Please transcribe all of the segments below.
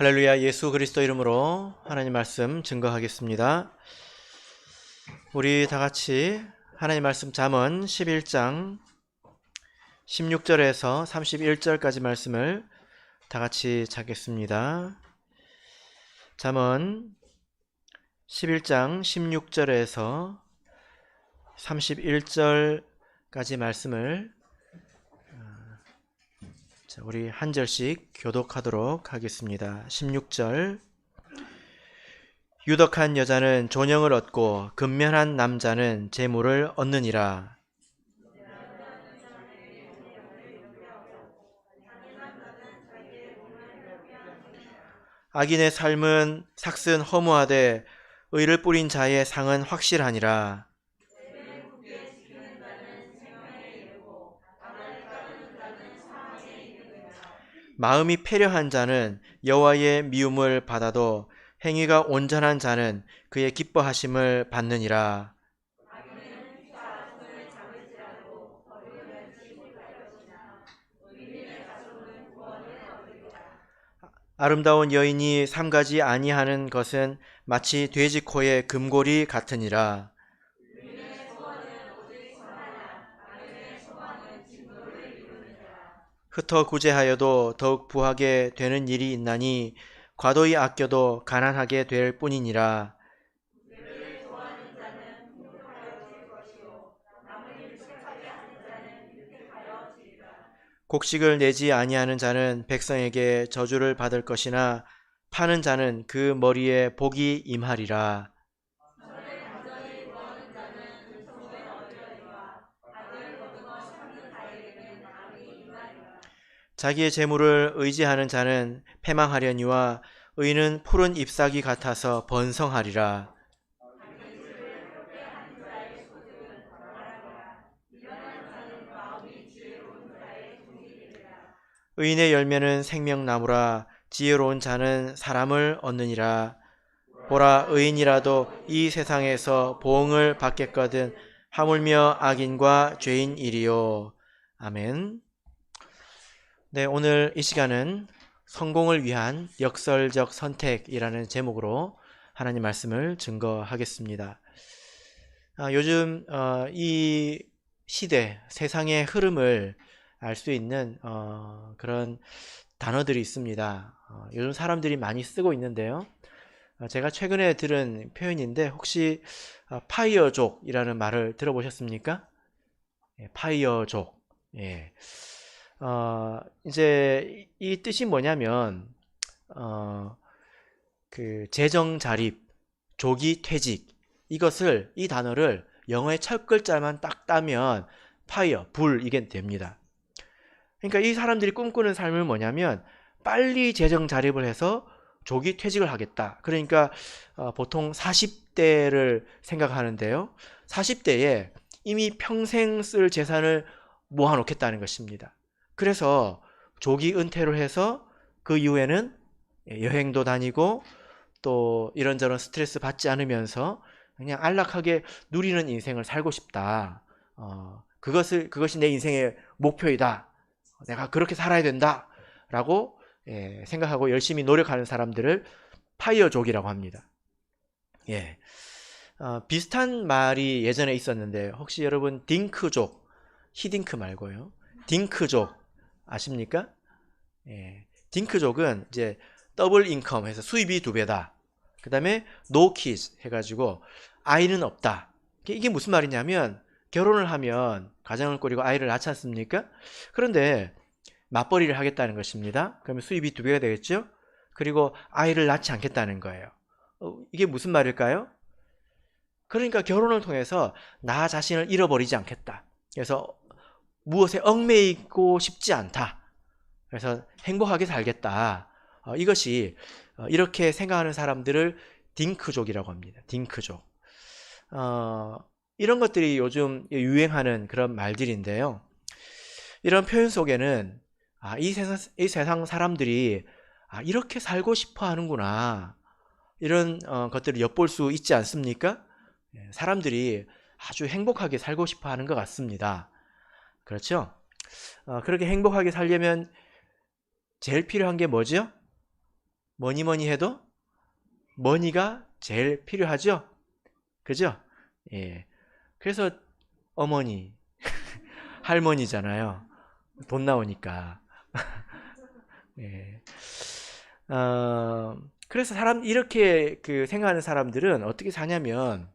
할렐루야. 예수 그리스도 이름으로 하나님 말씀 증거하겠습니다. 우리 다 같이 하나님 말씀 잠언 11장 16절에서 31절까지 말씀을 다 같이 찾겠습니다. 잠언 11장 16절에서 31절까지 말씀을 우리 한 절씩 교독하도록 하겠습니다. 16절. 유덕한 여자는 존영을 얻고 근면한 남자는 재물을 얻느니라. 악인의 삶은 삭슨 허무하되 의를 뿌린 자의 상은 확실하니라. 마음이 패려한 자는 여호와의 미움을 받아도 행위가 온전한 자는 그의 기뻐하심을 받느니라. 아름다운 여인이 삼가지 아니하는 것은 마치 돼지 코의 금고리 같으니라. 흩어 구제하여도 더욱 부하게 되는 일이 있나니 과도히 아껴도 가난하게 될 뿐이니라. 곡식을 내지 아니하는 자는 백성에게 저주를 받을 것이나 파는 자는 그 머리에 복이 임하리라. 자기의 재물을 의지하는 자는 패망하려니와 의는 푸른 잎사귀 같아서 번성하리라. 의인의 열매는 생명나무라. 지혜로운 자는 사람을 얻느니라. 보라, 의인이라도 이 세상에서 보응을 받겠거든 하물며 악인과 죄인이리요. 아멘. 네, 오늘 이 시간은 성공을 위한 역설적 선택이라는 제목으로 하나님 말씀을 증거하겠습니다. 요즘 이 시대, 세상의 흐름을 알 수 있는 그런 단어들이 있습니다. 요즘 사람들이 많이 쓰고 있는데요. 제가 최근에 들은 표현인데 혹시 파이어족이라는 말을 들어보셨습니까? 파이어족. 예. 이제 이 뜻이 뭐냐면 그 재정 자립, 조기 퇴직, 이 단어를 영어의 첫 글자만 딱 따면 파이어, 불, 이게 됩니다. 그러니까 이 사람들이 꿈꾸는 삶은 뭐냐면 빨리 재정 자립을 해서 조기 퇴직을 하겠다. 그러니까 보통 40대를 생각하는데요. 40대에 이미 평생 쓸 재산을 모아놓겠다는 것입니다. 그래서 조기 은퇴를 해서 그 이후에는 여행도 다니고 또 이런저런 스트레스 받지 않으면서 그냥 안락하게 누리는 인생을 살고 싶다. 그것이 내 인생의 목표이다. 내가 그렇게 살아야 된다. 라고 생각하고 열심히 노력하는 사람들을 파이어족이라고 합니다. 예. 비슷한 말이 예전에 있었는데 혹시 여러분 딩크족, 히딩크 말고요. 딩크족 아십니까? 예. 딩크족은 이제 더블 인컴 해서 수입이 2배다. 그 다음에 no kids 해가지고 아이는 없다. 이게 무슨 말이냐면 결혼을 하면 가정을 꾸리고 아이를 낳지 않습니까? 그런데 맞벌이를 하겠다는 것입니다. 그러면 수입이 2배가 되겠죠? 그리고 아이를 낳지 않겠다는 거예요. 이게 무슨 말일까요? 그러니까 결혼을 통해서 나 자신을 잃어버리지 않겠다. 그래서 무엇에 얽매이고 싶지 않다. 그래서 행복하게 살겠다. 이것이 이렇게 생각하는 사람들을 딩크족이라고 합니다. 딩크족. 이런 것들이 요즘 유행하는 그런 말들인데요. 이런 표현 속에는 이 세상 사람들이 이렇게 살고 싶어 하는구나. 이런 것들을 엿볼 수 있지 않습니까? 사람들이 아주 행복하게 살고 싶어 하는 것 같습니다. 그렇죠? 그렇게 행복하게 살려면 제일 필요한 게 뭐죠? 뭐니 뭐니 해도 머니가 제일 필요하죠. 그죠? 예. 그래서 어머니, 할머니잖아요. 돈 나오니까. 예. 어, 그래서 이렇게 생각하는 사람들은 어떻게 사냐면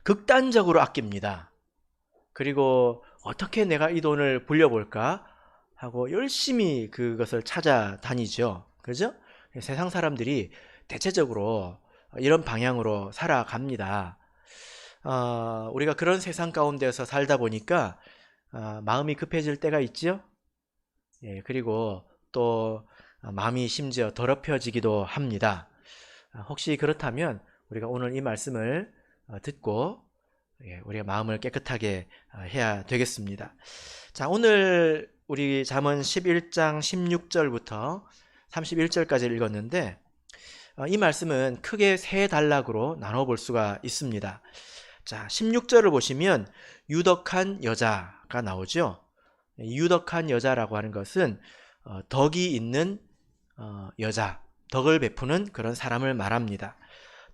극단적으로 아낍니다. 그리고 어떻게 내가 이 돈을 불려볼까 하고 열심히 그것을 찾아다니죠. 그죠? 세상 사람들이 대체적으로 이런 방향으로 살아갑니다. 우리가 그런 세상 가운데서 살다 보니까 마음이 급해질 때가 있죠. 예, 그리고 또 마음이 심지어 더럽혀지기도 합니다. 혹시 그렇다면 우리가 오늘 이 말씀을 듣고 우리가 마음을 깨끗하게 해야 되겠습니다. 자, 오늘 우리 잠언 11장 16절부터 31절까지 읽었는데 이 말씀은 크게 세 단락으로 나눠볼 수가 있습니다. 자, 16절을 보시면 유덕한 여자가 나오죠. 유덕한 여자라고 하는 것은 덕이 있는 여자, 덕을 베푸는 그런 사람을 말합니다.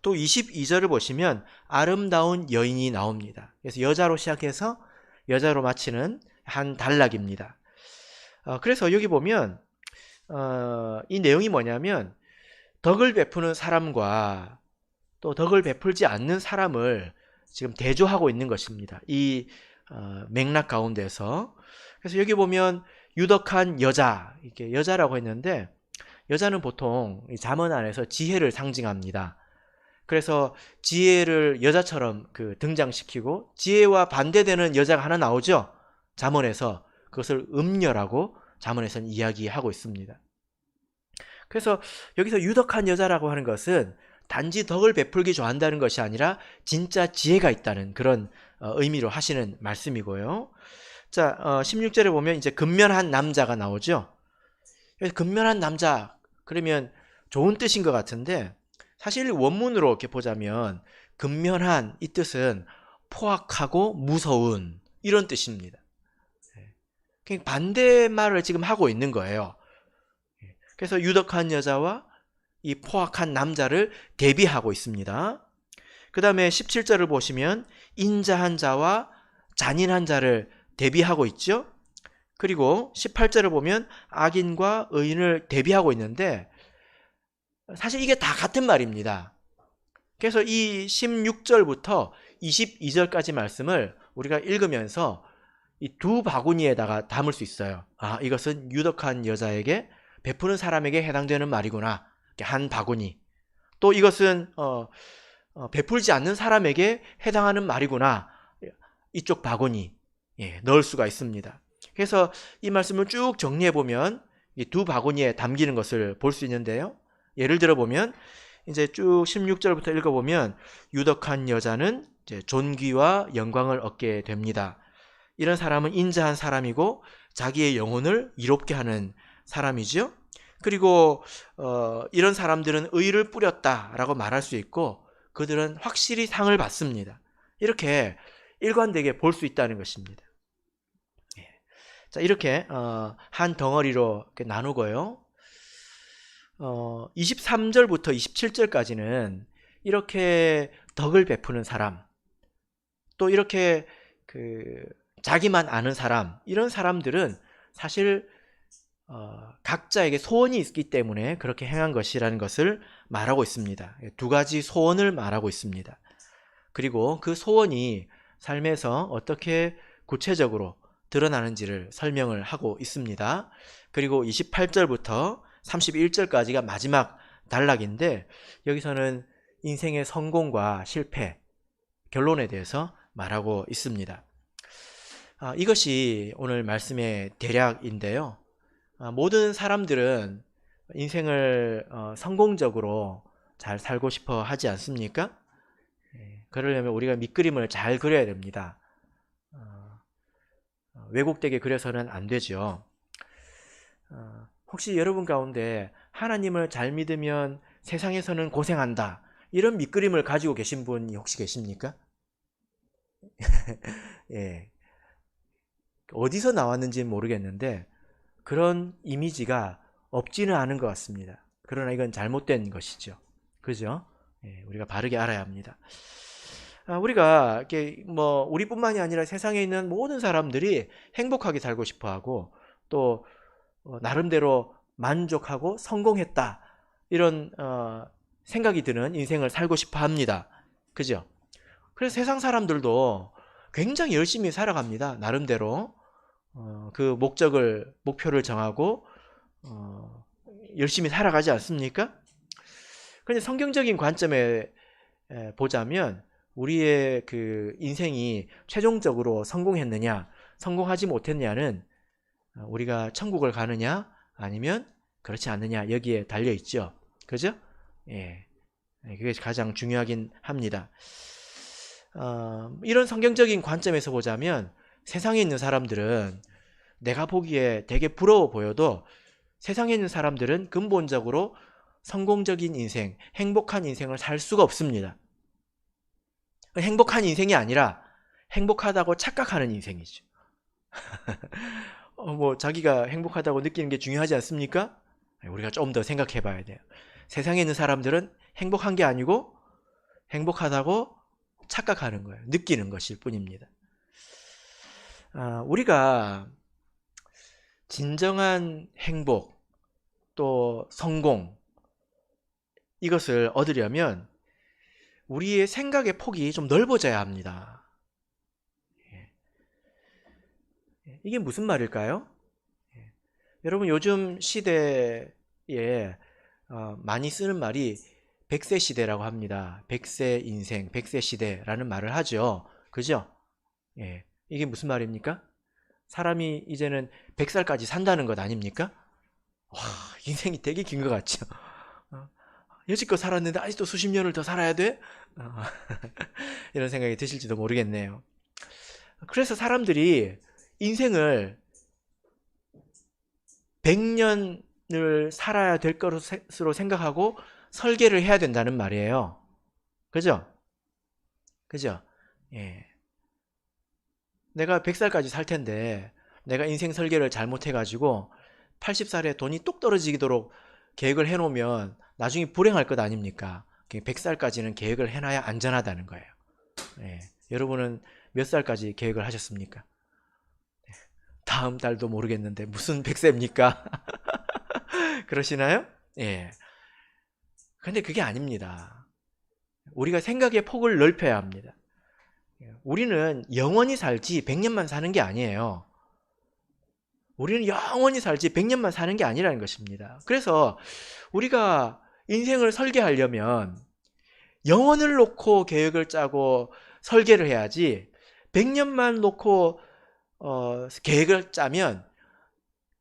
또 22절을 보시면 아름다운 여인이 나옵니다. 그래서 여자로 시작해서 여자로 마치는 한 단락입니다. 그래서 여기 보면 이 내용이 뭐냐면 덕을 베푸는 사람과 또 덕을 베풀지 않는 사람을 지금 대조하고 있는 것입니다. 이 맥락 가운데서. 그래서 여기 보면 유덕한 여자, 이렇게 여자라고 했는데 여자는 보통 잠언 안에서 지혜를 상징합니다. 그래서 지혜를 여자처럼 등장시키고 지혜와 반대되는 여자가 하나 나오죠. 잠언에서 그것을 음녀라고 잠언에서는 이야기하고 있습니다. 그래서 여기서 유덕한 여자라고 하는 것은 단지 덕을 베풀기 좋아한다는 것이 아니라 진짜 지혜가 있다는 그런 의미로 하시는 말씀이고요. 자, 16절에 보면 이제 근면한 남자가 나오죠. 그래서 근면한 남자, 그러면 좋은 뜻인 것 같은데 사실 원문으로 이렇게 보자면 근면한 이 뜻은 포악하고 무서운 이런 뜻입니다. 반대말을 지금 하고 있는 거예요. 그래서 유덕한 여자와 이 포악한 남자를 대비하고 있습니다. 그 다음에 17절을 보시면 인자한 자와 잔인한 자를 대비하고 있죠. 그리고 18절을 보면 악인과 의인을 대비하고 있는데 사실 이게 다 같은 말입니다. 그래서 이 16절부터 22절까지 말씀을 우리가 읽으면서 이 두 바구니에다가 담을 수 있어요. 이것은 유덕한 여자에게 베푸는 사람에게 해당되는 말이구나. 한 바구니. 또 이것은 베풀지 않는 사람에게 해당하는 말이구나. 이쪽 바구니 넣을 수가 있습니다. 그래서 이 말씀을 쭉 정리해 보면 이 두 바구니에 담기는 것을 볼 수 있는데요. 예를 들어 보면 이제 쭉 16절부터 읽어보면 유덕한 여자는 이제 존귀와 영광을 얻게 됩니다. 이런 사람은 인자한 사람이고 자기의 영혼을 이롭게 하는 사람이죠. 그리고 이런 사람들은 의를 뿌렸다라고 말할 수 있고 그들은 확실히 상을 받습니다. 이렇게 일관되게 볼 수 있다는 것입니다. 자, 이렇게 한 덩어리로 이렇게 나누고요. 23절부터 27절까지는 이렇게 덕을 베푸는 사람, 또 이렇게 자기만 아는 사람, 이런 사람들은 사실 각자에게 소원이 있기 때문에 그렇게 행한 것이라는 것을 말하고 있습니다. 두 가지 소원을 말하고 있습니다. 그리고 그 소원이 삶에서 어떻게 구체적으로 드러나는지를 설명을 하고 있습니다. 그리고 28절부터 31절까지가 마지막 단락인데 여기서는 인생의 성공과 실패, 결론에 대해서 말하고 있습니다. 이것이 오늘 말씀의 대략인데요. 모든 사람들은 인생을 성공적으로 잘 살고 싶어 하지 않습니까? 그러려면 우리가 밑그림을 잘 그려야 됩니다. 왜곡되게 그려서는 안 되죠. 혹시 여러분 가운데 하나님을 잘 믿으면 세상에서는 고생한다, 이런 밑그림을 가지고 계신 분이 혹시 계십니까? 예. 어디서 나왔는지는 모르겠는데 그런 이미지가 없지는 않은 것 같습니다. 그러나 이건 잘못된 것이죠. 그죠? 예, 우리가 바르게 알아야 합니다. 우리가 이렇게 뭐 우리뿐만이 아니라 세상에 있는 모든 사람들이 행복하게 살고 싶어하고 또 나름대로 만족하고 성공했다 이런 생각이 드는 인생을 살고 싶어 합니다. 그죠? 그래서 세상 사람들도 굉장히 열심히 살아갑니다. 나름대로 그 목표를 정하고 열심히 살아가지 않습니까? 그런데 성경적인 관점에 보자면 우리의 그 인생이 최종적으로 성공했느냐, 성공하지 못했느냐는 우리가 천국을 가느냐, 아니면 그렇지 않느냐 여기에 달려 있죠. 그죠? 예, 그게 가장 중요하긴 합니다. 이런 성경적인 관점에서 보자면 세상에 있는 사람들은 내가 보기에 되게 부러워 보여도 세상에 있는 사람들은 근본적으로 성공적인 인생, 행복한 인생을 살 수가 없습니다. 행복한 인생이 아니라 행복하다고 착각하는 인생이죠. 뭐 자기가 행복하다고 느끼는 게 중요하지 않습니까? 우리가 좀 더 생각해 봐야 돼요. 세상에 있는 사람들은 행복한 게 아니고 행복하다고 착각하는 거예요. 느끼는 것일 뿐입니다. 우리가 진정한 행복 또 성공 이것을 얻으려면 우리의 생각의 폭이 좀 넓어져야 합니다. 이게 무슨 말일까요? 여러분 요즘 시대에 많이 쓰는 말이 100세 시대라고 합니다. 100세 인생, 100세 시대라는 말을 하죠. 그죠? 이게 무슨 말입니까? 사람이 이제는 100살까지 산다는 것 아닙니까? 와, 인생이 되게 긴 것 같죠? 여지껏 살았는데 아직도 수십 년을 더 살아야 돼? 이런 생각이 드실지도 모르겠네요. 그래서 사람들이 인생을 100년을 살아야 될 것으로 생각하고 설계를 해야 된다는 말이에요. 그죠? 그죠? 예. 내가 100살까지 살 텐데 내가 인생 설계를 잘못해가지고 80살에 돈이 뚝 떨어지도록 계획을 해놓으면 나중에 불행할 것 아닙니까? 100살까지는 계획을 해놔야 안전하다는 거예요. 예. 여러분은 몇 살까지 계획을 하셨습니까? 다음 달도 모르겠는데 무슨 100세입니까? 그러시나요? 예. 근데 그게 아닙니다. 우리가 생각의 폭을 넓혀야 합니다. 우리는 영원히 살지 100년만 사는 게 아니에요. 우리는 영원히 살지 100년만 사는 게 아니라는 것입니다. 그래서 우리가 인생을 설계하려면 영원을 놓고 계획을 짜고 설계를 해야지 100년만 놓고 계획을 짜면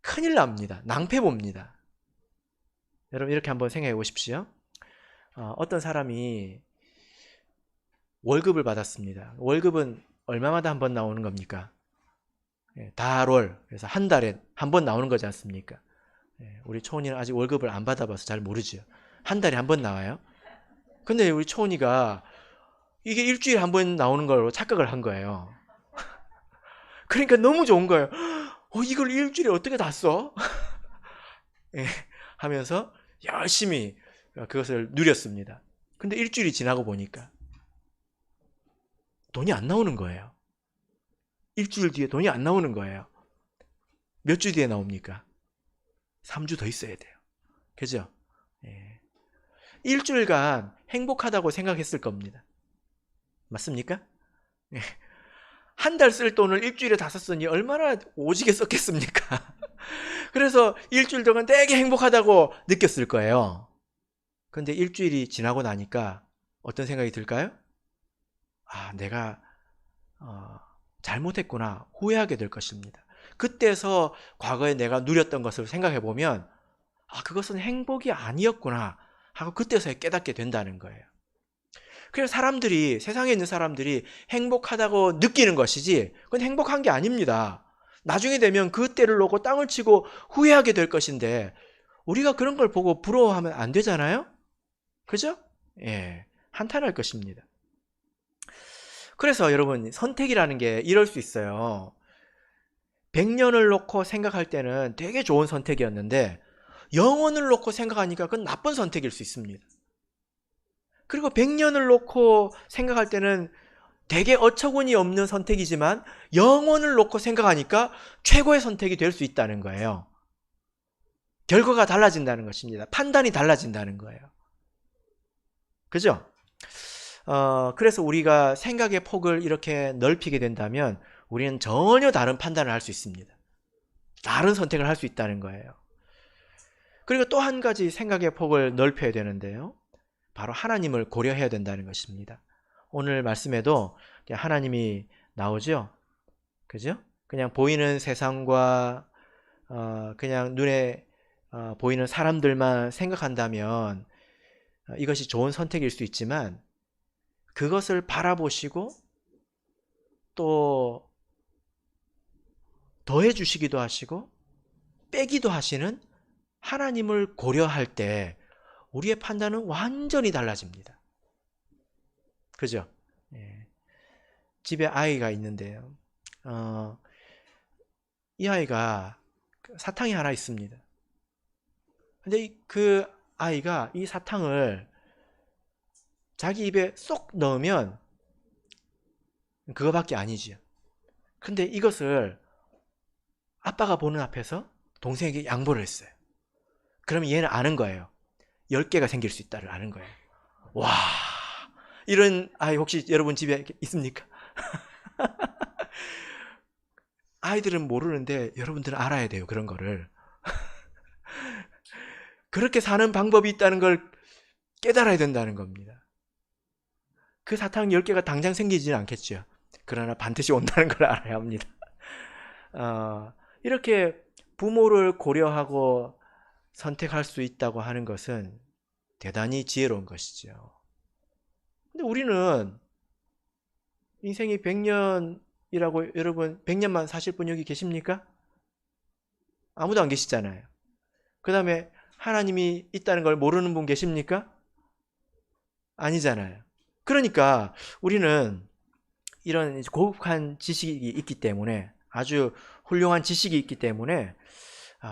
큰일 납니다. 낭패 봅니다. 여러분 이렇게 한번 생각해 보십시오. 어떤 사람이 월급을 받았습니다. 월급은 얼마마다 한 번 나오는 겁니까? 달월. 그래서 한 달에 한 번 나오는 거지 않습니까? 우리 초은이는 아직 월급을 안 받아봐서 잘 모르죠. 한 달에 한 번 나와요. 근데 우리 초은이가 이게 일주일에 한 번 나오는 걸로 착각을 한 거예요. 그러니까 너무 좋은 거예요. 이걸 일주일에 어떻게 다 써? 하면서 열심히 그것을 누렸습니다. 근데 일주일이 지나고 보니까 돈이 안 나오는 거예요. 일주일 뒤에 돈이 안 나오는 거예요. 몇 주 뒤에 나옵니까? 3주 더 있어야 돼요. 그죠? 일주일간 행복하다고 생각했을 겁니다. 맞습니까? 한 달 쓸 돈을 일주일에 다 썼으니 얼마나 오지게 썼겠습니까? 그래서 일주일 동안 되게 행복하다고 느꼈을 거예요. 근데 일주일이 지나고 나니까 어떤 생각이 들까요? 내가 잘못했구나 후회하게 될 것입니다. 그때서 과거에 내가 누렸던 것을 생각해 보면 그것은 행복이 아니었구나 하고 그때서야 깨닫게 된다는 거예요. 그래서 사람들이 세상에 있는 사람들이 행복하다고 느끼는 것이지 그건 행복한 게 아닙니다. 나중에 되면 그때를 놓고 땅을 치고 후회하게 될 것인데 우리가 그런 걸 보고 부러워하면 안 되잖아요. 그죠? 한탄할 것입니다. 그래서 여러분 선택이라는 게 이럴 수 있어요. 100년을 놓고 생각할 때는 되게 좋은 선택이었는데 영혼을 놓고 생각하니까 그건 나쁜 선택일 수 있습니다. 그리고 100년을 놓고 생각할 때는 되게 어처구니 없는 선택이지만 영혼을 놓고 생각하니까 최고의 선택이 될 수 있다는 거예요. 결과가 달라진다는 것입니다. 판단이 달라진다는 거예요. 그죠? 그래서 우리가 생각의 폭을 이렇게 넓히게 된다면 우리는 전혀 다른 판단을 할 수 있습니다. 다른 선택을 할 수 있다는 거예요. 그리고 또 한 가지 생각의 폭을 넓혀야 되는데요. 바로 하나님을 고려해야 된다는 것입니다. 오늘 말씀에도 하나님이 나오죠. 그죠? 그냥 보이는 세상과 그냥 눈에 보이는 사람들만 생각한다면 이것이 좋은 선택일 수 있지만 그것을 바라보시고 또 더해 주시기도 하시고 빼기도 하시는 하나님을 고려할 때 우리의 판단은 완전히 달라집니다. 그죠? 예. 집에 아이가 있는데요. 이 아이가 사탕이 하나 있습니다. 근데 그 아이가 이 사탕을 자기 입에 쏙 넣으면 그거밖에 아니지요. 근데 이것을 아빠가 보는 앞에서 동생에게 양보를 했어요. 그러면 얘는 아는 거예요. 10개가 생길 수 있다를 아는 거예요. 와, 이런 아이 혹시 여러분 집에 있습니까? 아이들은 모르는데 여러분들은 알아야 돼요. 그런 거를. 그렇게 사는 방법이 있다는 걸 깨달아야 된다는 겁니다. 그 사탕 10개가 당장 생기지는 않겠죠. 그러나 반드시 온다는 걸 알아야 합니다. 이렇게 부모를 고려하고 선택할 수 있다고 하는 것은 대단히 지혜로운 것이죠. 근데 우리는 인생이 100년이라고 여러분 100년만 사실 분 여기 계십니까? 아무도 안 계시잖아요. 그 다음에 하나님이 있다는 걸 모르는 분 계십니까? 아니잖아요. 그러니까 우리는 이런 고급한 지식이 있기 때문에 아주 훌륭한 지식이 있기 때문에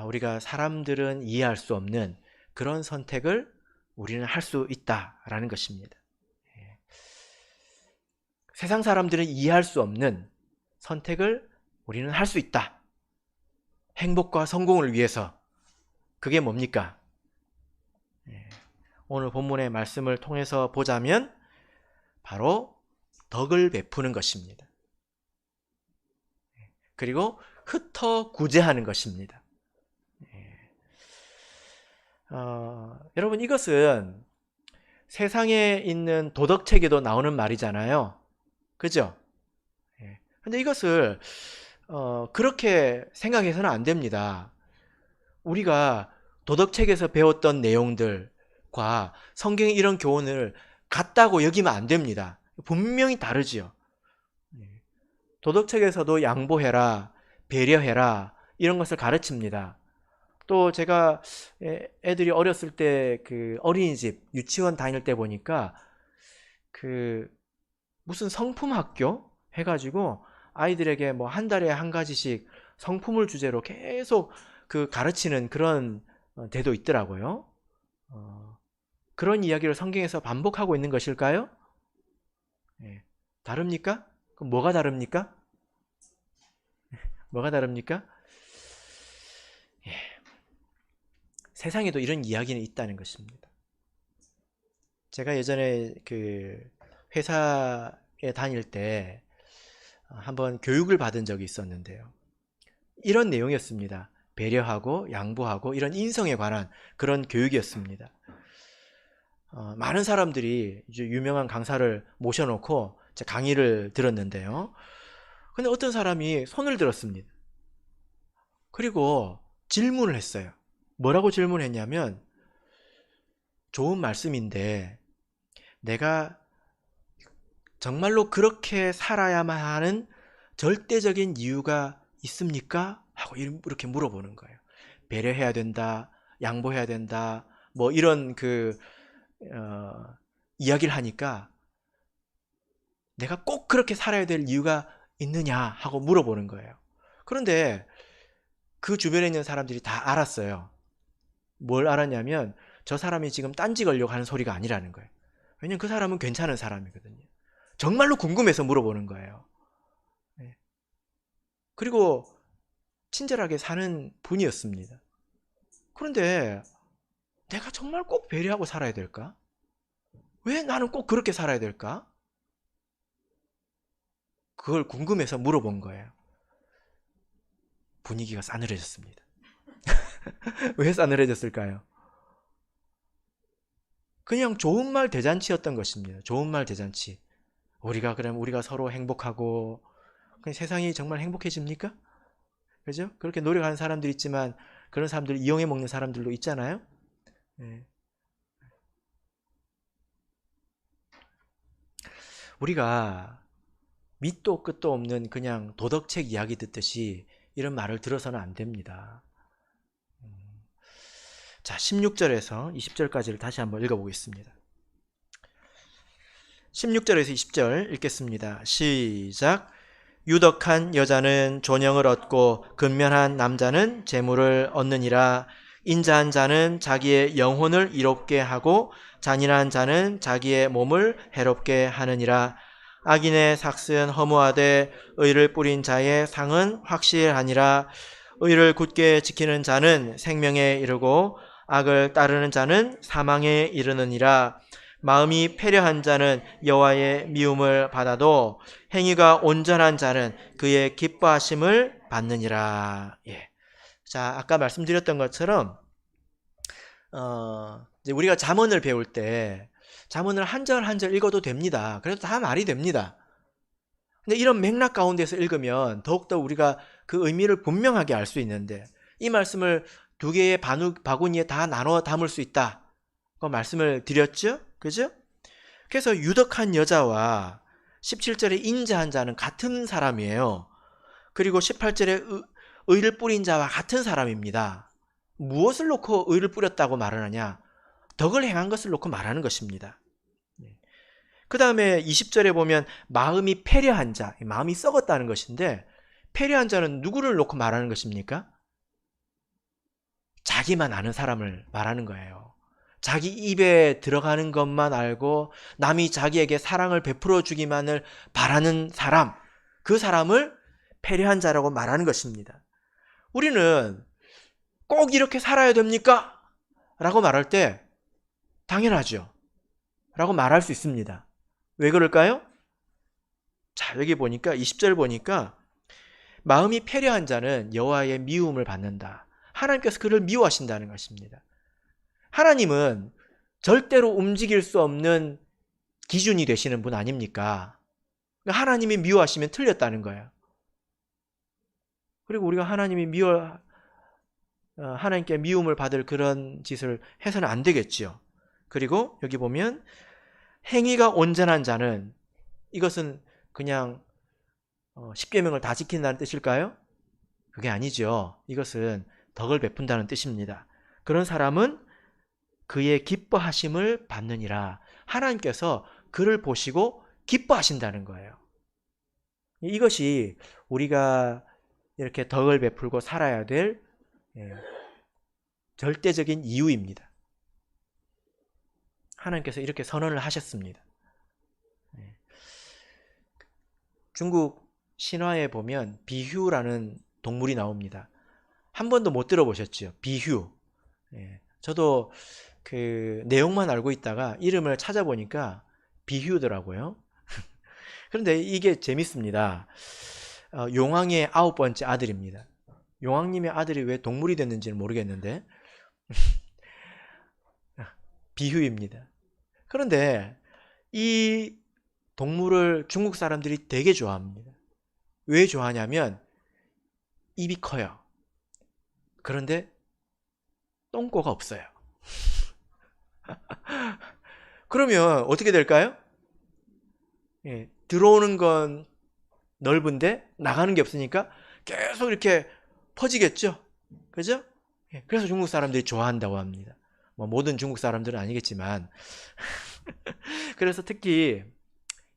우리가 사람들은 이해할 수 없는 그런 선택을 우리는 할 수 있다라는 것입니다. 세상 사람들은 이해할 수 없는 선택을 우리는 할 수 있다. 행복과 성공을 위해서. 그게 뭡니까? 오늘 본문의 말씀을 통해서 보자면 바로 덕을 베푸는 것입니다. 그리고 흩어 구제하는 것입니다. 여러분 이것은 세상에 있는 도덕책에도 나오는 말이잖아요. 그죠? 근데 이것을 그렇게 생각해서는 안 됩니다. 우리가 도덕책에서 배웠던 내용들과 성경의 이런 교훈을 같다고 여기면 안 됩니다. 분명히 다르지요. 도덕책에서도 양보해라, 배려해라 이런 것을 가르칩니다. 또 제가 애들이 어렸을 때 그 어린이집, 유치원 다닐 때 보니까 그 무슨 성품 학교 해가지고 아이들에게 뭐 한 달에 한 가지씩 성품을 주제로 계속 그 가르치는 그런 데도 있더라고요. 그런 이야기를 성경에서 반복하고 있는 것일까요? 다릅니까? 그럼 뭐가 다릅니까? 뭐가 다릅니까? 세상에도 이런 이야기는 있다는 것입니다. 제가 예전에 그 회사에 다닐 때 한번 교육을 받은 적이 있었는데요. 이런 내용이었습니다. 배려하고 양보하고 이런 인성에 관한 그런 교육이었습니다. 많은 사람들이 이제 유명한 강사를 모셔놓고 강의를 들었는데요. 근데 어떤 사람이 손을 들었습니다. 그리고 질문을 했어요. 뭐라고 질문했냐면 좋은 말씀인데 내가 정말로 그렇게 살아야만 하는 절대적인 이유가 있습니까? 하고 이렇게 물어보는 거예요. 배려해야 된다, 양보해야 된다, 뭐 이런 이야기를 하니까 내가 꼭 그렇게 살아야 될 이유가 있느냐 하고 물어보는 거예요. 그런데 그 주변에 있는 사람들이 다 알았어요. 뭘 알았냐면 저 사람이 지금 딴지 걸려고 하는 소리가 아니라는 거예요. 왜냐면 그 사람은 괜찮은 사람이거든요. 정말로 궁금해서 물어보는 거예요. 네. 그리고 친절하게 사는 분이었습니다. 그런데 내가 정말 꼭 배려하고 살아야 될까? 왜 나는 꼭 그렇게 살아야 될까? 그걸 궁금해서 물어본 거예요. 분위기가 싸늘해졌습니다. 왜 싸늘해졌을까요? 그냥 좋은 말 대잔치였던 것입니다. 좋은 말 대잔치. 우리가 서로 행복하고 그냥 세상이 정말 행복해집니까? 그죠? 그렇게 노력하는 사람들 있지만 그런 사람들 이용해 먹는 사람들도 있잖아요. 네. 우리가 밑도 끝도 없는 그냥 도덕책 이야기 듣듯이 이런 말을 들어서는 안 됩니다. 자, 16절에서 20절까지를 다시 한번 읽어보겠습니다. 16절에서 20절 읽겠습니다. 시작. 유덕한 여자는 존영을 얻고 근면한 남자는 재물을 얻느니라. 인자한 자는 자기의 영혼을 이롭게 하고 잔인한 자는 자기의 몸을 해롭게 하느니라. 악인의 삭은 허무하되 의를 뿌린 자의 상은 확실하니라. 의를 굳게 지키는 자는 생명에 이르고 악을 따르는 자는 사망에 이르느니라. 마음이 패려한 자는 여호와의 미움을 받아도 행위가 온전한 자는 그의 기뻐하심을 받느니라. 예. 자, 아까 말씀드렸던 것처럼 이제 우리가 잠언을 배울 때 잠언을 한 절 한 절 읽어도 됩니다. 그래도 다 말이 됩니다. 근데 이런 맥락 가운데서 읽으면 더욱더 우리가 그 의미를 분명하게 알 수 있는데 이 말씀을 두 개의 바구니에 다 나눠 담을 수 있다. 그 말씀을 드렸죠? 그죠? 그래서 유덕한 여자와 17절에 인자한 자는 같은 사람이에요. 그리고 18절에 의를 뿌린 자와 같은 사람입니다. 무엇을 놓고 의를 뿌렸다고 말을 하냐? 덕을 행한 것을 놓고 말하는 것입니다. 그 다음에 20절에 보면 마음이 패려한 자, 마음이 썩었다는 것인데 패려한 자는 누구를 놓고 말하는 것입니까? 자기만 아는 사람을 말하는 거예요. 자기 입에 들어가는 것만 알고 남이 자기에게 사랑을 베풀어 주기만을 바라는 사람, 그 사람을 패려한 자라고 말하는 것입니다. 우리는 꼭 이렇게 살아야 됩니까? 라고 말할 때 당연하죠. 라고 말할 수 있습니다. 왜 그럴까요? 자, 여기 보니까 20절 보니까 마음이 패려한 자는 여호와의 미움을 받는다. 하나님께서 그를 미워하신다는 것입니다. 하나님은 절대로 움직일 수 없는 기준이 되시는 분 아닙니까? 하나님이 미워하시면 틀렸다는 거예요. 그리고 우리가 하나님께 미움을 받을 그런 짓을 해서는 안 되겠지요. 그리고 여기 보면 행위가 온전한 자는, 이것은 그냥 10계명을 다 지킨다는 뜻일까요? 그게 아니죠. 이것은 덕을 베푼다는 뜻입니다. 그런 사람은 그의 기뻐하심을 받느니라. 하나님께서 그를 보시고 기뻐하신다는 거예요. 이것이 우리가 이렇게 덕을 베풀고 살아야 될 절대적인 이유입니다. 하나님께서 이렇게 선언을 하셨습니다. 중국 신화에 보면 비휴라는 동물이 나옵니다. 한 번도 못 들어보셨죠? 비휴. 저도 그 내용만 알고 있다가 이름을 찾아보니까 비휴더라고요. 그런데 이게 재밌습니다. 용왕의 9번째 아들입니다. 용왕님의 아들이 왜 동물이 됐는지는 모르겠는데 비휴입니다. 그런데 이 동물을 중국 사람들이 되게 좋아합니다. 왜 좋아하냐면 입이 커요. 그런데 똥꼬가 없어요. 그러면 어떻게 될까요? 들어오는 건 넓은데 나가는 게 없으니까 계속 이렇게 퍼지겠죠. 그죠? 그래서 중국 사람들이 좋아한다고 합니다. 뭐 모든 중국 사람들은 아니겠지만 그래서 특히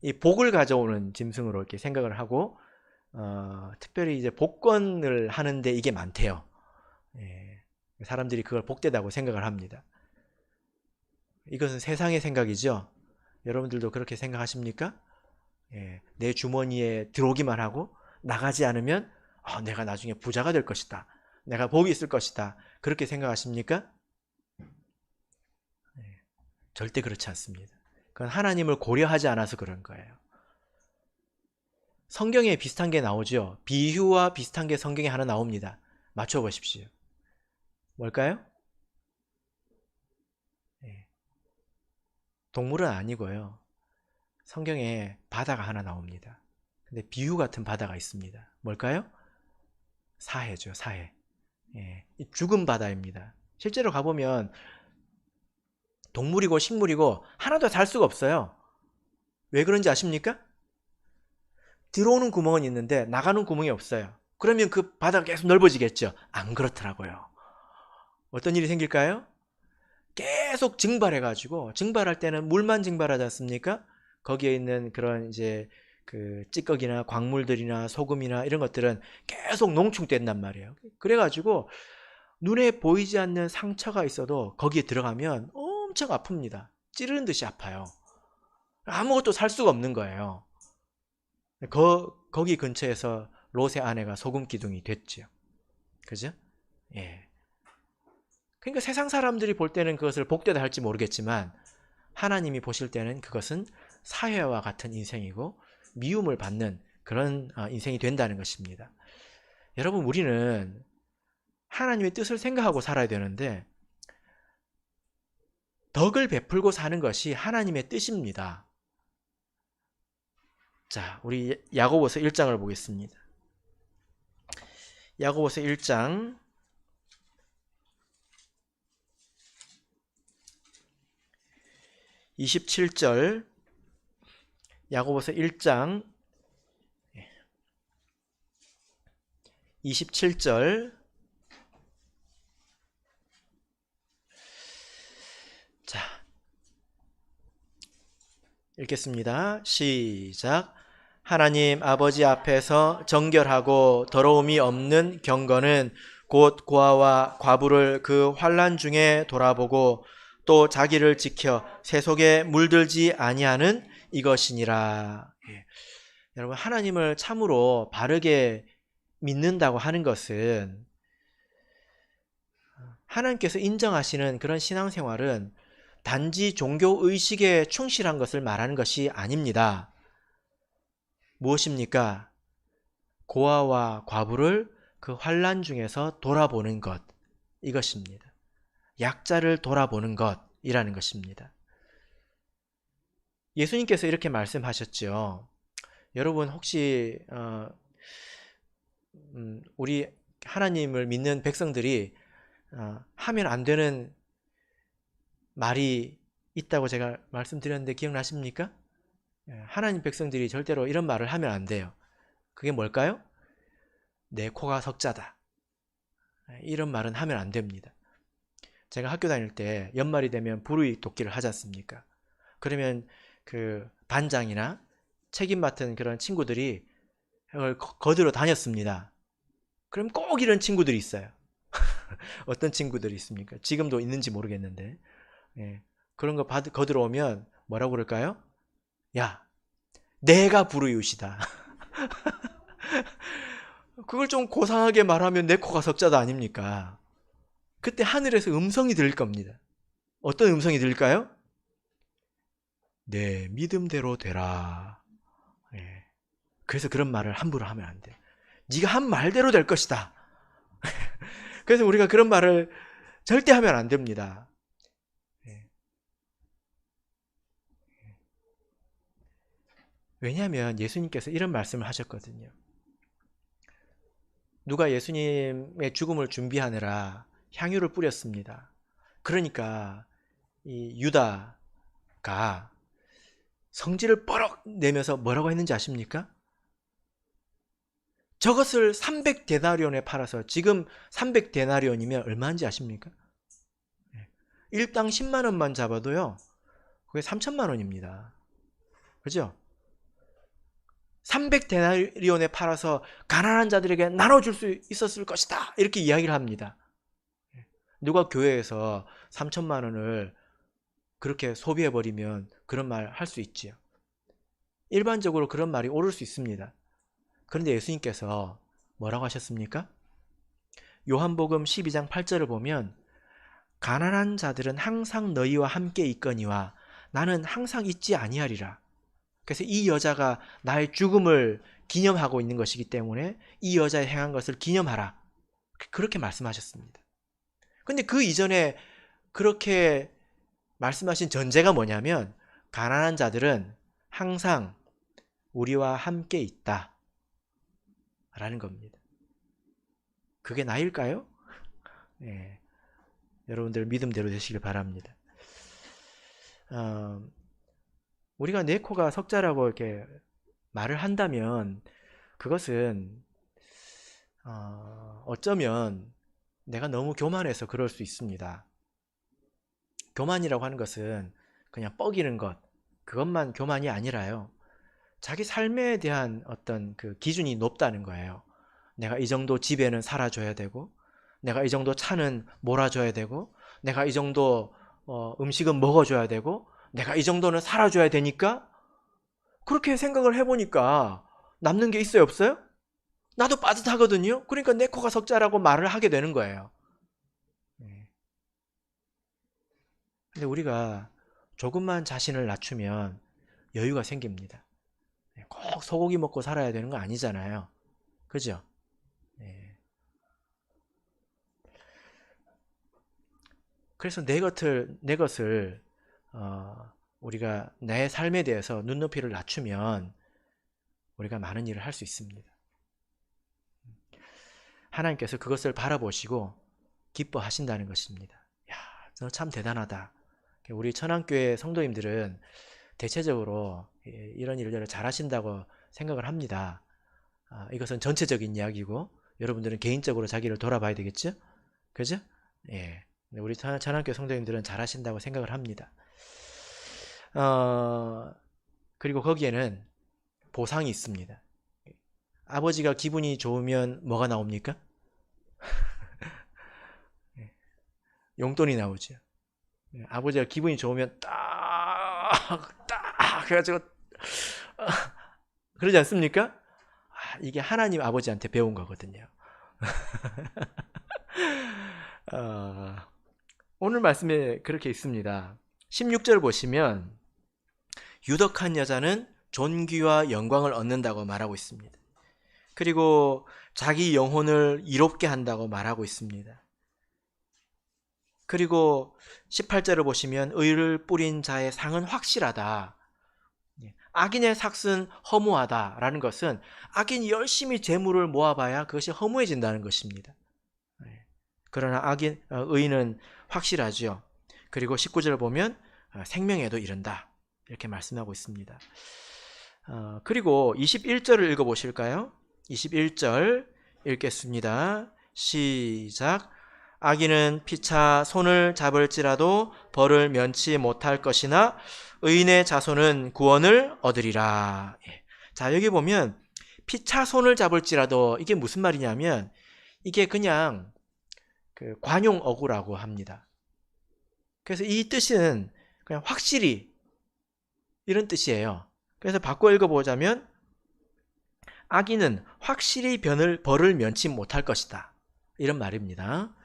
이 복을 가져오는 짐승으로 이렇게 생각을 하고 특별히 이제 복권을 하는데 이게 많대요. 사람들이 그걸 복되다고 생각을 합니다. 이것은 세상의 생각이죠. 여러분들도 그렇게 생각하십니까? 예, 내 주머니에 들어오기만 하고 나가지 않으면 내가 나중에 부자가 될 것이다. 내가 복이 있을 것이다. 그렇게 생각하십니까? 예, 절대 그렇지 않습니다. 그건 하나님을 고려하지 않아서 그런 거예요. 성경에 비슷한 게 나오죠. 비유와 비슷한 게 성경에 하나 나옵니다. 맞춰보십시오. 뭘까요? 예, 동물은 아니고요. 성경에 바다가 하나 나옵니다. 근데 비유 같은 바다가 있습니다. 뭘까요? 사해죠, 사해. 예, 죽은 바다입니다. 실제로 가보면 동물이고 식물이고 하나도 살 수가 없어요. 왜 그런지 아십니까? 들어오는 구멍은 있는데 나가는 구멍이 없어요. 그러면 그 바다가 계속 넓어지겠죠? 안 그렇더라고요. 어떤 일이 생길까요? 계속 증발해가지고, 증발할 때는 물만 증발하지 않습니까? 거기에 있는 그런 이제 그 찌꺼기나 광물들이나 소금이나 이런 것들은 계속 농축된단 말이에요. 그래가지고 눈에 보이지 않는 상처가 있어도 거기에 들어가면 엄청 아픕니다. 찌르는 듯이 아파요. 아무것도 살 수가 없는 거예요. 거기 근처에서 롯의 아내가 소금 기둥이 됐죠. 그죠? 예. 그러니까 세상 사람들이 볼 때는 그것을 복되다 할지 모르겠지만 하나님이 보실 때는 그것은 사회와 같은 인생이고 미움을 받는 그런 인생이 된다는 것입니다. 여러분, 우리는 하나님의 뜻을 생각하고 살아야 되는데 덕을 베풀고 사는 것이 하나님의 뜻입니다. 자, 우리 야고보서 1장을 보겠습니다. 야고보서 1장 27절, 야고보서 1장 27절. 자, 읽겠습니다. 시작. 하나님 아버지 앞에서 정결하고 더러움이 없는 경건은 곧 고아와 과부를 그 환난 중에 돌아보고 또 자기를 지켜 세속에 물들지 아니하는 이것이니라. 예. 여러분, 하나님을 참으로 바르게 믿는다고 하는 것은 하나님께서 인정하시는 그런 신앙생활은 단지 종교 의식에 충실한 것을 말하는 것이 아닙니다. 무엇입니까? 고아와 과부를 그 환난 중에서 돌아보는 것, 이것입니다. 약자를 돌아보는 것이라는 것입니다. 예수님께서 이렇게 말씀하셨죠. 여러분, 혹시 우리 하나님을 믿는 백성들이 하면 안 되는 말이 있다고 제가 말씀드렸는데 기억나십니까? 하나님 백성들이 절대로 이런 말을 하면 안 돼요. 그게 뭘까요? 내 코가 석자다. 이런 말은 하면 안 됩니다. 제가 학교 다닐 때 연말이 되면 불의 돕기를 하지 않습니까? 그러면 그 반장이나 책임 맡은 그런 친구들이 그걸 거들어 다녔습니다. 그럼 꼭 이런 친구들이 있어요. 어떤 친구들이 있습니까? 지금도 있는지 모르겠는데, 예. 그런 거 거들어 오면 뭐라고 그럴까요? 야, 내가 불우이웃이다. 그걸 좀 고상하게 말하면 내 코가 석자다 아닙니까? 그때 하늘에서 음성이 들릴 겁니다. 어떤 음성이 들릴까요? 내 믿음대로 되라. 예. 그래서 그런 말을 함부로 하면 안 돼. 네가 한 말대로 될 것이다. 그래서 우리가 그런 말을 절대 하면 안 됩니다. 왜냐하면 예수님께서 이런 말씀을 하셨거든요. 누가 예수님의 죽음을 준비하느라 향유를 뿌렸습니다. 그러니까 이 유다가 성질을 뻐럭 내면서 뭐라고 했는지 아십니까? 저것을 300데나리온에 팔아서, 지금 300데나리온이면 얼마인지 아십니까? 1당 10만 원만 잡아도요, 그게 3천만 원입니다. 그죠? 300데나리온에 팔아서 가난한 자들에게 나눠줄 수 있었을 것이다, 이렇게 이야기를 합니다. 누가 교회에서 3천만 원을 그렇게 소비해버리면 그런 말 할 수 있지요. 일반적으로 그런 말이 오를 수 있습니다. 그런데 예수님께서 뭐라고 하셨습니까? 요한복음 12장 8절을 보면 가난한 자들은 항상 너희와 함께 있거니와 나는 항상 있지 아니하리라. 그래서 이 여자가 나의 죽음을 기념하고 있는 것이기 때문에 이 여자의 행한 것을 기념하라. 그렇게 말씀하셨습니다. 근데 그 이전에 그렇게 말씀하신 전제가 뭐냐면 가난한 자들은 항상 우리와 함께 있다 라는 겁니다. 그게 나일까요? 네. 여러분들 믿음대로 되시길 바랍니다. 우리가 내 코가 석자라고 이렇게 말을 한다면 그것은 어쩌면 내가 너무 교만해서 그럴 수 있습니다. 교만이라고 하는 것은 그냥 뻐기는 것, 그것만 교만이 아니라요. 자기 삶에 대한 어떤 그 기준이 높다는 거예요. 내가 이 정도 집에는 살아줘야 되고, 내가 이 정도 차는 몰아줘야 되고, 내가 이 정도 음식은 먹어줘야 되고, 내가 이 정도는 살아줘야 되니까 그렇게 생각을 해보니까 남는 게 있어요, 없어요? 나도 빠듯하거든요. 그러니까 내 코가 석자라고 말을 하게 되는 거예요. 근데 우리가 조금만 자신을 낮추면 여유가 생깁니다. 꼭 소고기 먹고 살아야 되는 거 아니잖아요. 그죠? 그래서 내 것을 우리가 내 삶에 대해서 눈높이를 낮추면 우리가 많은 일을 할 수 있습니다. 하나님께서 그것을 바라보시고 기뻐하신다는 것입니다. 야, 너 참 대단하다. 우리 천안교회 성도님들은 대체적으로 이런 일들을 잘하신다고 생각을 합니다. 이것은 전체적인 이야기고 여러분들은 개인적으로 자기를 돌아봐야 되겠죠? 그죠? 예. 우리 천안교회 성도님들은 잘하신다고 생각을 합니다. 그리고 거기에는 보상이 있습니다. 아버지가 기분이 좋으면 뭐가 나옵니까? 용돈이 나오죠. 아버지가 기분이 좋으면 딱 해가지고 그러지 않습니까? 이게 하나님 아버지한테 배운 거거든요. 오늘 말씀에 그렇게 있습니다. 16절 보시면 유덕한 여자는 존귀와 영광을 얻는다고 말하고 있습니다. 그리고 자기 영혼을 이롭게 한다고 말하고 있습니다. 그리고 18절을 보시면 의를 뿌린 자의 상은 확실하다. 악인의 삭은 허무하다라는 것은 악인이 열심히 재물을 모아봐야 그것이 허무해진다는 것입니다. 그러나 의인은 확실하죠. 그리고 19절을 보면 생명에도 이른다. 이렇게 말씀하고 있습니다. 그리고 21절을 읽어보실까요? 21절 읽겠습니다. 시작. 악인은 피차 손을 잡을지라도 벌을 면치 못할 것이나 의인의 자손은 구원을 얻으리라. 자, 여기 보면 피차 손을 잡을지라도 이게 무슨 말이냐면 이게 그냥 그 관용 어구라고 합니다. 그래서 이 뜻은 그냥 확실히 이런 뜻이에요. 그래서 바꿔 읽어보자면 악인은 확실히 벌을 면치 못할 것이다. 이런 말입니다.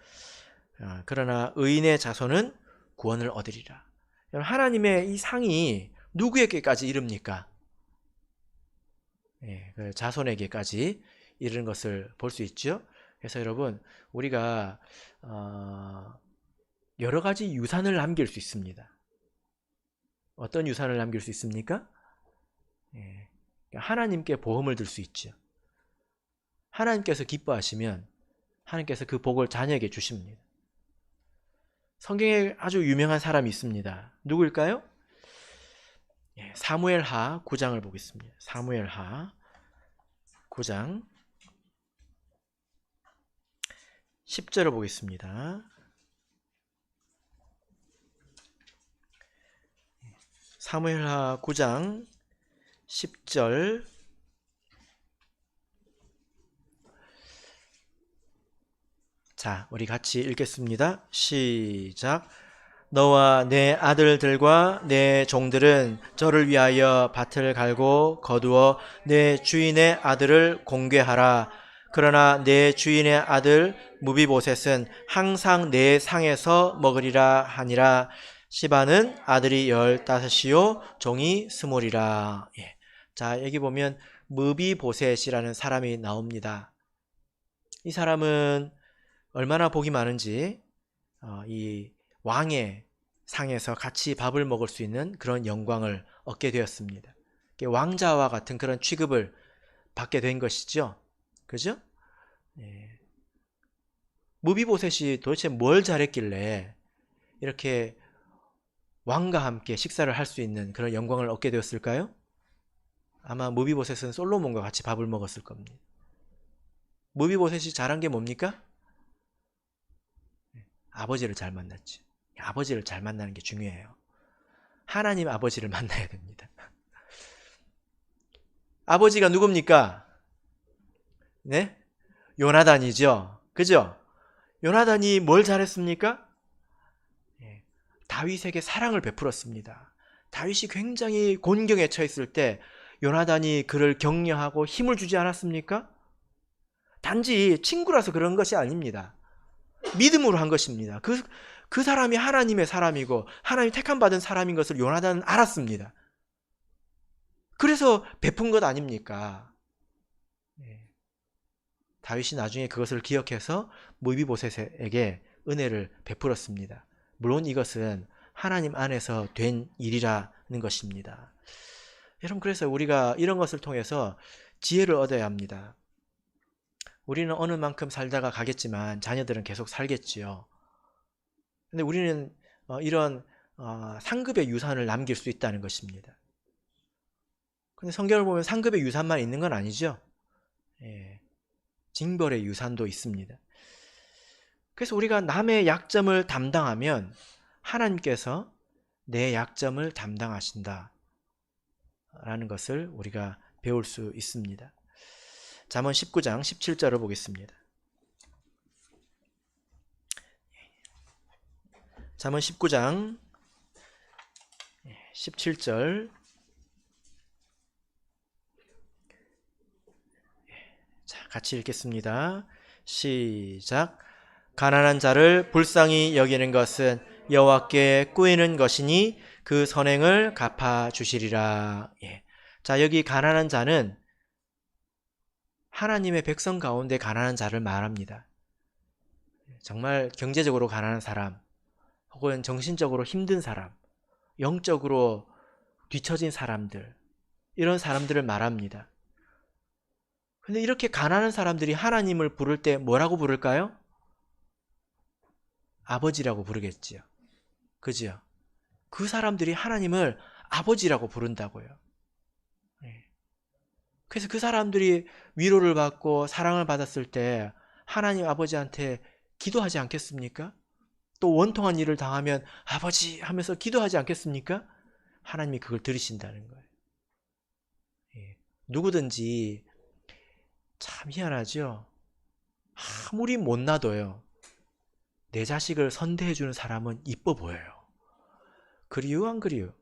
그러나 의인의 자손은 구원을 얻으리라. 하나님의 이 상이 누구에게까지 이릅니까? 그 자손에게까지 이르는 것을 볼 수 있죠. 그래서 여러분 우리가 여러 가지 유산을 남길 수 있습니다. 어떤 유산을 남길 수 있습니까? 하나님께 보험을 들 수 있죠. 하나님께서 기뻐하시면 하나님께서 그 복을 자녀에게 주십니다. 성경에 아주 유명한 사람이 있습니다. 누구일까요? 사무엘하 9장을 보겠습니다. 사무엘하 9장 10절을 보겠습니다. 사무엘하 9장 10절 자, 우리 같이 읽겠습니다. 시작. 너와 내 아들들과 내 종들은 저를 위하여 밭을 갈고 거두어 내 주인의 아들을 공개하라. 그러나 내 주인의 아들 무비보셋은 항상 내 상에서 먹으리라 하니라. 시바는 아들이 15이요 종이 20이라. 예. 자, 여기 보면 무비보셋이라는 사람이 나옵니다. 이 사람은 얼마나 복이 많은지 이 왕의 상에서 같이 밥을 먹을 수 있는 그런 영광을 얻게 되었습니다. 왕자와 같은 그런 취급을 받게 된 것이죠. 그죠? 예. 무비보셋이 도대체 뭘 잘했길래 이렇게 왕과 함께 식사를 할 수 있는 그런 영광을 얻게 되었을까요? 아마 무비보셋은 솔로몬과 같이 밥을 먹었을 겁니다. 무비보셋이 잘한 게 뭡니까? 아버지를 잘 만났지. 아버지를 잘 만나는 게 중요해요. 하나님 아버지를 만나야 됩니다. 아버지가 누굽니까? 네? 요나단이죠. 그죠? 요나단이 뭘 잘했습니까? 예, 다윗에게 사랑을 베풀었습니다. 다윗이 굉장히 곤경에 처했을 때 요나단이 그를 격려하고 힘을 주지 않았습니까? 단지 친구라서 그런 것이 아닙니다. 믿음으로 한 것입니다. 그 사람이 하나님의 사람이고 하나님 택함 받은 사람인 것을 요나단은 알았습니다. 그래서 베푼 것 아닙니까? 다윗이 나중에 그것을 기억해서 무비보셋에게 은혜를 베풀었습니다. 물론 이것은 하나님 안에서 된 일이라는 것입니다. 여러분, 그래서 우리가 이런 것을 통해서 지혜를 얻어야 합니다. 우리는 어느 만큼 살다가 가겠지만 자녀들은 계속 살겠지요. 근데 우리는 이런 상급의 유산을 남길 수 있다는 것입니다. 근데 성경을 보면 상급의 유산만 있는 건 아니죠. 예, 징벌의 유산도 있습니다. 그래서 우리가 남의 약점을 담당하면 하나님께서 내 약점을 담당하신다 라는 것을 우리가 배울 수 있습니다. 잠언 19장 17절을 보겠습니다. 잠언 19장 17절. 자, 같이 읽겠습니다. 시작. 가난한 자를 불쌍히 여기는 것은 여호와께 꾸이는 것이니 그 선행을 갚아 주시리라. 예. 자, 여기 가난한 자는 하나님의 백성 가운데 가난한 자를 말합니다. 정말 경제적으로 가난한 사람, 혹은 정신적으로 힘든 사람, 영적으로 뒤처진 사람들, 이런 사람들을 말합니다. 근데 이렇게 가난한 사람들이 하나님을 부를 때 뭐라고 부를까요? 아버지라고 부르겠지요. 그죠? 그 사람들이 하나님을 아버지라고 부른다고요. 그래서 그 사람들이 위로를 받고 사랑을 받았을 때 하나님 아버지한테 기도하지 않겠습니까? 또 원통한 일을 당하면 아버지 하면서 기도하지 않겠습니까? 하나님이 그걸 들으신다는 거예요. 누구든지 참 희한하죠? 아무리 못 놔둬요. 내 자식을 선대해 주는 사람은 이뻐 보여요. 그리우 안 그리우?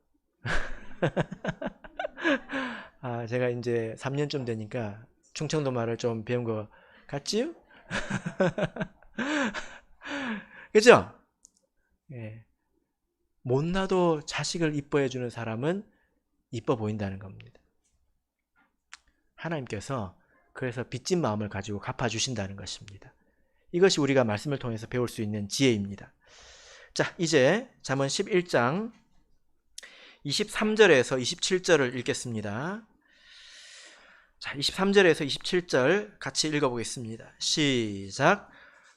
제가 이제 3년쯤 되니까 충청도 말을 좀 배운 것 같지요? 그죠? 예. 못 놔도 자식을 이뻐해 주는 사람은 이뻐 보인다는 겁니다. 하나님께서 그래서 빚진 마음을 가지고 갚아주신다는 것입니다. 이것이 우리가 말씀을 통해서 배울 수 있는 지혜입니다. 자, 이제 잠언 11장 23절에서 27절을 읽겠습니다. 자, 23절에서 27절 같이 읽어보겠습니다. 시작.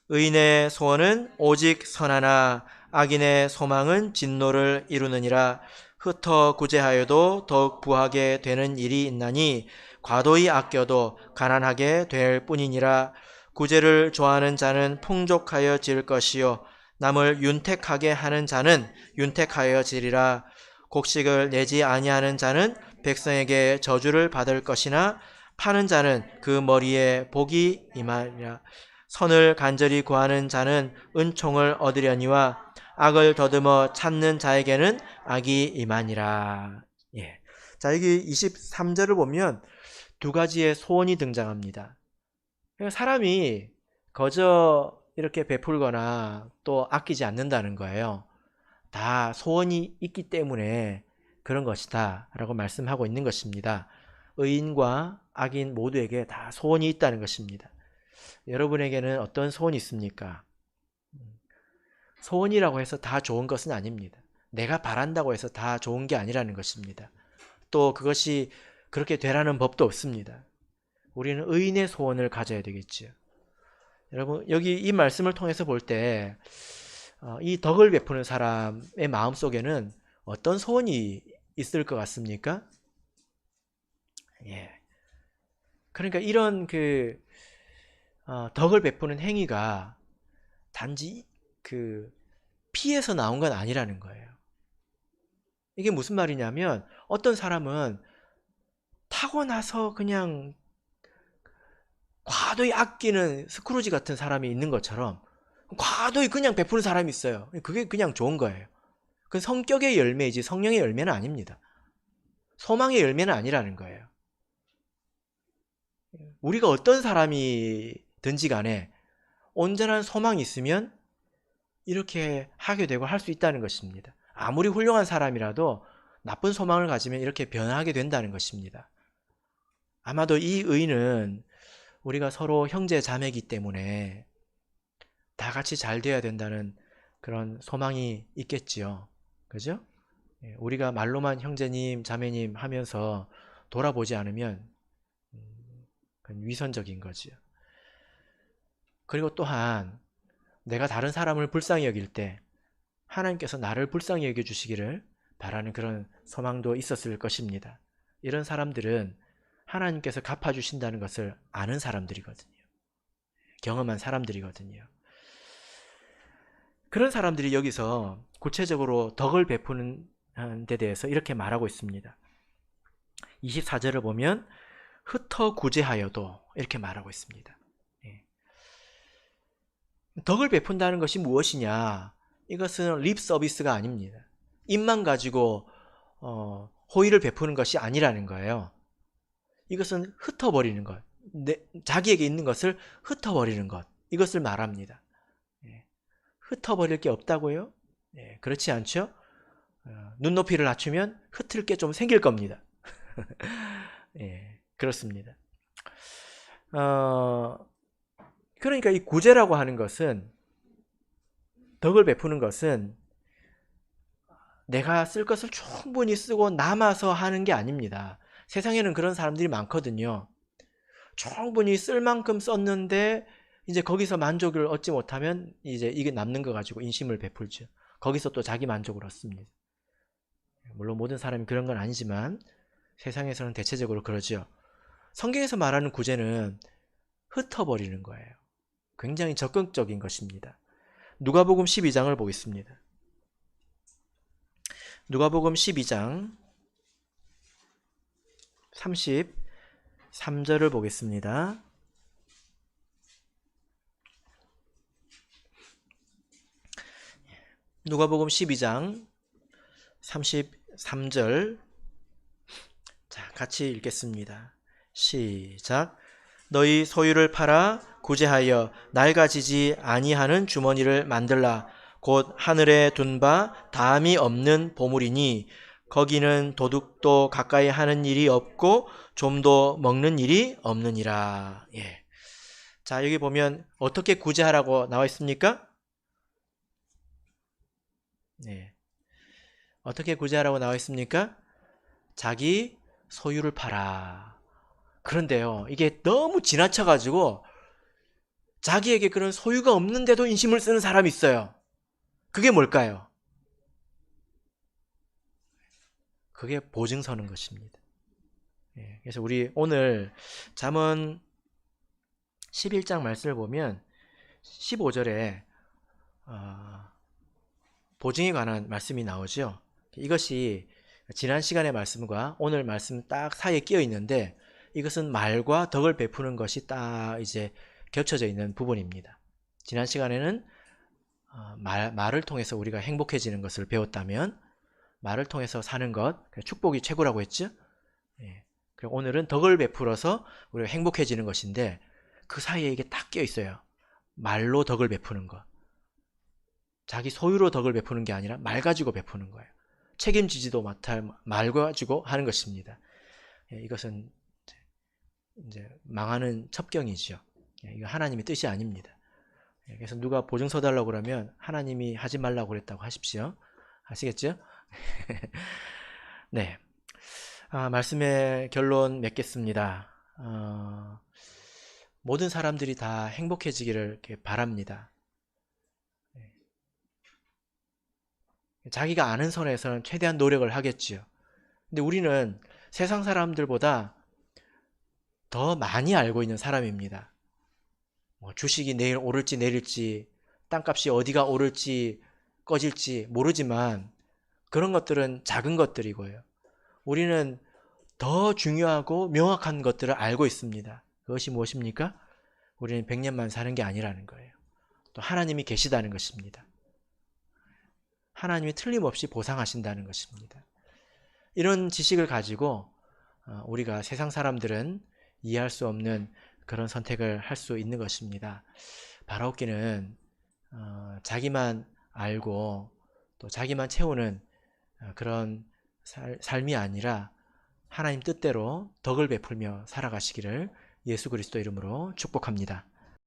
의인의 소원은 오직 선하나 악인의 소망은 진노를 이루느니라. 흩어 구제하여도 더욱 부하게 되는 일이 있나니 과도히 아껴도 가난하게 될 뿐이니라. 구제를 좋아하는 자는 풍족하여질 것이요 남을 윤택하게 하는 자는 윤택하여지리라. 곡식을 내지 아니하는 자는 백성에게 저주를 받을 것이나 파는 자는 그 머리에 복이 임하리라. 선을 간절히 구하는 자는 은총을 얻으려니와 악을 더듬어 찾는 자에게는 악이 임하니라. 예. 자, 여기 23절을 보면 두 가지의 소원이 등장합니다. 그러니까 사람이 거저 이렇게 베풀거나 또 아끼지 않는다는 거예요. 다 소원이 있기 때문에 그런 것이다 라고 말씀하고 있는 것입니다. 의인과 악인 모두에게 다 소원이 있다는 것입니다. 여러분에게는 어떤 소원이 있습니까? 소원이라고 해서 다 좋은 것은 아닙니다. 내가 바란다고 해서 다 좋은 게 아니라는 것입니다. 또 그것이 그렇게 되라는 법도 없습니다. 우리는 의인의 소원을 가져야 되겠죠. 여러분, 여기 이 말씀을 통해서 볼 때 이 덕을 베푸는 사람의 마음속에는 어떤 소원이 있을 것 같습니까? 예. 그러니까 이런 덕을 베푸는 행위가 단지 피에서 나온 건 아니라는 거예요. 이게 무슨 말이냐면 어떤 사람은 타고나서 그냥 과도히 아끼는 스크루지 같은 사람이 있는 것처럼 과도히 그냥 베푸는 사람이 있어요. 그게 그냥 좋은 거예요. 그건 성격의 열매이지 성령의 열매는 아닙니다. 소망의 열매는 아니라는 거예요. 우리가 어떤 사람이든지 간에 온전한 소망이 있으면 이렇게 하게 되고 할 수 있다는 것입니다. 아무리 훌륭한 사람이라도 나쁜 소망을 가지면 이렇게 변하게 된다는 것입니다. 아마도 이 의는 우리가 서로 형제 자매이기 때문에 다 같이 잘 돼야 된다는 그런 소망이 있겠지요. 그죠? 우리가 말로만 형제님, 자매님 하면서 돌아보지 않으면 그건 위선적인 거지요. 그리고 또한 내가 다른 사람을 불쌍히 여길 때 하나님께서 나를 불쌍히 여겨주시기를 바라는 그런 소망도 있었을 것입니다. 이런 사람들은 하나님께서 갚아주신다는 것을 아는 사람들이거든요. 경험한 사람들이거든요. 그런 사람들이 여기서 구체적으로 덕을 베푸는 데 대해서 이렇게 말하고 있습니다. 24절을 보면 흩어 구제하여도 이렇게 말하고 있습니다. 덕을 베푼다는 것이 무엇이냐? 이것은 립 서비스가 아닙니다. 입만 가지고 호의를 베푸는 것이 아니라는 거예요. 이것은 흩어버리는 것, 자기에게 있는 것을 흩어버리는 것, 이것을 말합니다. 흩어버릴 게 없다고요? 그렇지 않죠? 눈높이를 낮추면 흩을 게 좀 생길 겁니다. 그렇습니다. 그러니까 이 구제라고 하는 것은, 덕을 베푸는 것은 내가 쓸 것을 충분히 쓰고 남아서 하는 게 아닙니다. 세상에는 그런 사람들이 많거든요. 충분히 쓸 만큼 썼는데 이제 거기서 만족을 얻지 못하면 이제 이게 남는 거 가지고 인심을 베풀죠. 거기서 또 자기 만족을 얻습니다. 물론 모든 사람이 그런 건 아니지만 세상에서는 대체적으로 그러죠. 성경에서 말하는 구제는 흩어버리는 거예요. 굉장히 적극적인 것입니다. 누가복음 12장을 보겠습니다. 누가복음 12장 33절을 보겠습니다. 누가복음 12장 33절, 자, 같이 읽겠습니다. 시작. 너희 소유를 팔아 구제하여 낡아지지 아니하는 주머니를 만들라. 곧 하늘에 둔 바 담이 없는 보물이니 거기는 도둑도 가까이 하는 일이 없고 좀도 먹는 일이 없느니라. 예. 자, 여기 보면 어떻게 구제하라고 나와 있습니까? 네. 어떻게 구제하라고 나와 있습니까? 자기 소유를 팔아. 그런데요, 이게 너무 지나쳐가지고 자기에게 그런 소유가 없는데도 인심을 쓰는 사람이 있어요. 그게 뭘까요? 그게 보증 서는 것입니다. 그래서 우리 오늘 잠언 11장 말씀을 보면 15절에 보증에 관한 말씀이 나오죠. 이것이 지난 시간의 말씀과 오늘 말씀 딱 사이에 끼어 있는데, 이것은 말과 덕을 베푸는 것이 딱 이제 겹쳐져 있는 부분입니다. 지난 시간에는 말을 통해서 우리가 행복해지는 것을 배웠다면 말을 통해서 사는 것, 축복이 최고라고 했죠. 예. 그리고 오늘은 덕을 베풀어서 우리가 행복해지는 것인데 그 사이에 이게 딱 끼어 있어요. 말로 덕을 베푸는 것. 자기 소유로 덕을 베푸는 게 아니라 말 가지고 베푸는 거예요. 책임지지도 못할 말 가지고 하는 것입니다. 예, 이것은 이제 망하는 첩경이죠. 예, 이거 하나님의 뜻이 아닙니다. 예, 그래서 누가 보증서 달라고 그러면 하나님이 하지 말라고 그랬다고 하십시오. 아시겠죠? 네. 말씀의 결론 맺겠습니다. 모든 사람들이 다 행복해지기를 이렇게 바랍니다. 자기가 아는 선에서는 최대한 노력을 하겠지요. 근데 우리는 세상 사람들보다 더 많이 알고 있는 사람입니다. 주식이 내일 오를지 내릴지, 땅값이 어디가 오를지 꺼질지 모르지만 그런 것들은 작은 것들이고요. 우리는 더 중요하고 명확한 것들을 알고 있습니다. 그것이 무엇입니까? 우리는 100년만 사는 게 아니라는 거예요. 또 하나님이 계시다는 것입니다. 하나님이 틀림없이 보상하신다는 것입니다. 이런 지식을 가지고 우리가 세상 사람들은 이해할 수 없는 그런 선택을 할 수 있는 것입니다. 바라옵기는 자기만 알고 또 자기만 채우는 그런 삶이 아니라 하나님 뜻대로 덕을 베풀며 살아가시기를 예수 그리스도 이름으로 축복합니다.